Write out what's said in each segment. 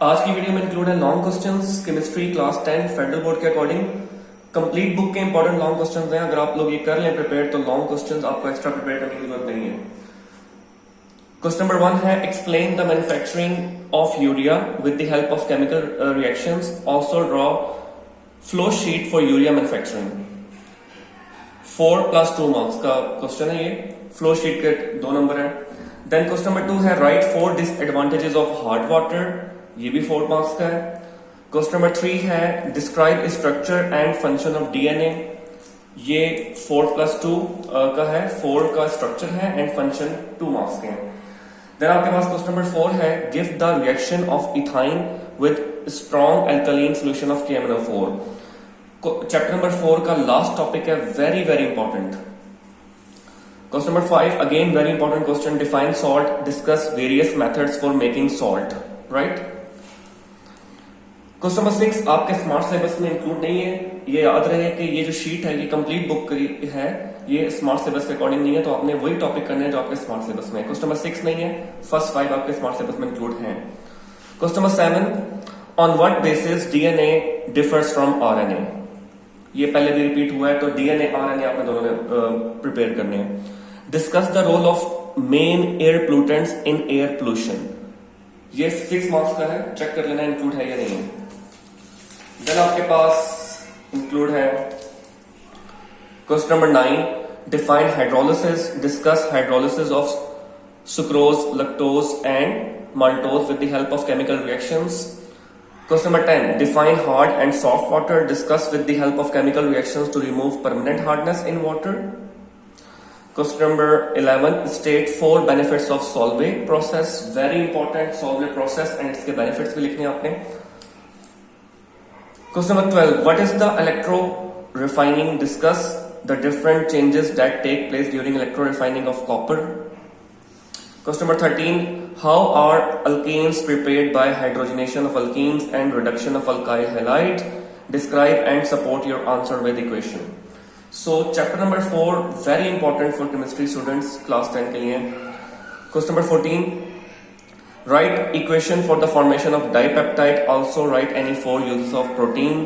आज की वीडियो में इंक्लूड है long questions chemistry class 10 federal board के अकॉर्डिंग। कंप्लीट बुक के इंपॉर्टेंट लॉन्ग क्वेश्चंस हैं। अगर आप लोग ये कर लें प्रिपेयर तो लॉन्ग क्वेश्चंस आपको एक्स्ट्रा प्रिपेयर करने की जरूरत नहीं है। क्वेश्चन नंबर 1 है explain the manufacturing of urea with the help of chemical reactions, also draw flow sheet for urea manufacturing. 4+2 marks का क्वेश्चन है ये। फ्लो शीट के 2 नंबर है। देन क्वेश्चन नंबर 2 है right 4 disadvantages of hard water, ये भी 4 marks का है। क्वेश्चन नंबर 3 है describe structure and function of DNA, ये 4+2 का है। 4 का स्ट्रक्चर है एंड फंक्शन 2 मार्क्स के हैं। देन आपके पास क्वेश्चन नंबर 4 है give the reaction of ethyne with strong alkaline solution of KMnO4। Chapter number 4 का लास्ट टॉपिक है, very very important. Question number 5 again very important question, define salt, discuss various methods for making salt, right. Question number 6 आपके smart syllabus में include नहीं है। ये याद रहे कि ये जो शीट है ये कंप्लीट बुक है, ये स्मार्ट सिलेबस के अकॉर्डिंग नहीं है, तो आपने वही टॉपिक करने हैं जो आपके स्मार्ट सिलेबस में है। क्वेश्चन नंबर 6 नहीं है, फर्स्ट 5 आपके स्मार्ट सिलेबस में इंक्लूड हैं। Question number 7 on what basis DNA differs from RNA, ये पहले भी रिपीट हुआ है, तो डीएनए आरएनए आपने दोनों ने प्रिपेयर करने हैं। Discuss the role of main air pollutants in air pollution, ये 6 मार्क्स का है, चेक कर लेना इंक्लूड है या नहीं है। देन आपके पास इंक्लूड है question number 9 define hydrolysis, discuss hydrolysis of sucrose, lactose and maltose with the help of chemical reactions. Question number 10 define hard and soft water, discuss with the help of chemical reactions to remove permanent hardness in water. Question number 11 state 4 benefits of Solvay process, very important Solvay process and इसके benefits भी लिखने हैं आपने। Question number 12 what is the electro refining, discuss the different changes that take place during electro refining of copper. Question number 13 how are alkanes prepared by hydrogenation of alkenes and reduction of alkyl halide, describe and support your answer with equation. So chapter number 4 very important for chemistry students class 10 के लिए। Question number 14 write equation for the formation of dipeptide, also write any 4 uses of protein.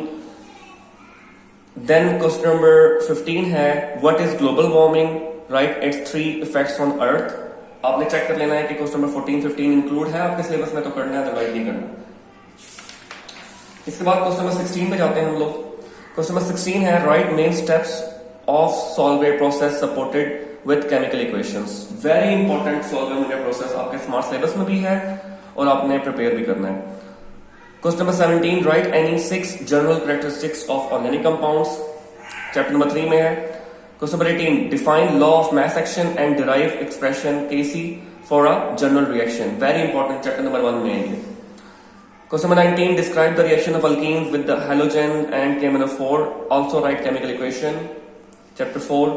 Then question number 15 है what is global warming, right it's 3 effects on earth. आपने check कर लेना है कि question number 14 15 include है आपके syllabus में, तो करना है, अदरवाइज नहीं करना। इसके बाद क्वेश्चन नंबर 16 पे जाते हैं हम लोग। क्वेश्चन नंबर 16 है right main steps of Solvay process supported with chemical equations, very important Solvay process आपके स्मार्ट सिलेबस में भी है और आपने प्रिपेयर भी करना है। Question number 17 right any 6 general characteristics of organic compounds, chapter number 3 में है। Question number 18 define law of mass action and derive expression Kc for a general reaction, very important chapter number 1 में है। Question number 19 describe the reaction of alkenes with the halogen and KMnO4, also write chemical equation. Chapter 4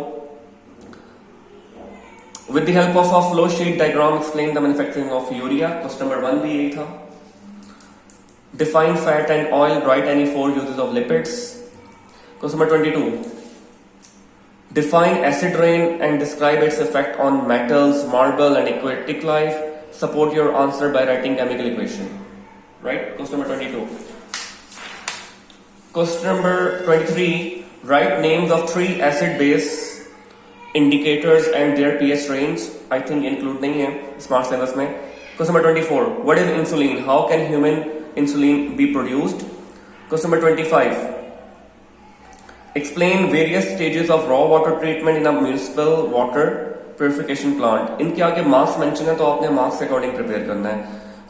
with the help of a flow sheet diagram explain the manufacturing of urea, question number 1 भी यही था। Define fat and oil, write any 4 uses of lipids. Question number 22 define acid rain and describe its effect on metals, marble and aquatic life, support your answer by writing chemical equation, right? Question number 22. Question number 23 write names of 3 acid base indicators and their pH range, I think include नहीं है smart syllabus में। Question number 24 what is insulin, how can human insulin be produced। Question number 25 explain various stages of raw water treatment in a municipal water purification plant, इनके आगे marks mention है तो आपने marks के according prepare करना है।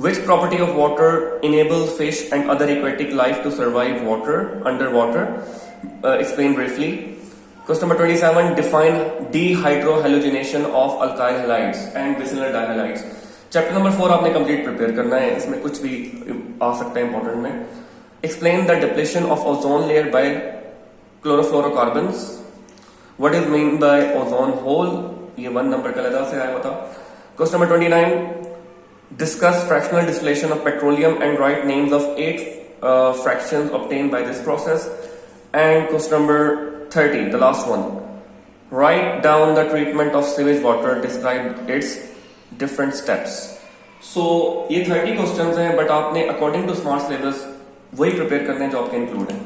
Which property of water enables fish and other aquatic life to survive water underwater? Explain briefly. Question number 27 define dehydrohalogenation of alkyl halides and vicinal dihalides. Chapter number 4 आपने complete prepare करना है, इसमें कुछ भी आ सकता है important में। Explain the depletion of ozone layer by chlorofluorocarbons. What is meant by ozone hole? ये 1 नंबर का लगा से आया होता। Question number 29 discuss fractional distillation of petroleum and write names of 8 fractions obtained by this process. And question number 30 the last one write down the treatment of sewage water, describe its different steps. सो ये 30 questions हैं, but आपने according to smart syllabus वही prepare करने हैं जो आपके include है।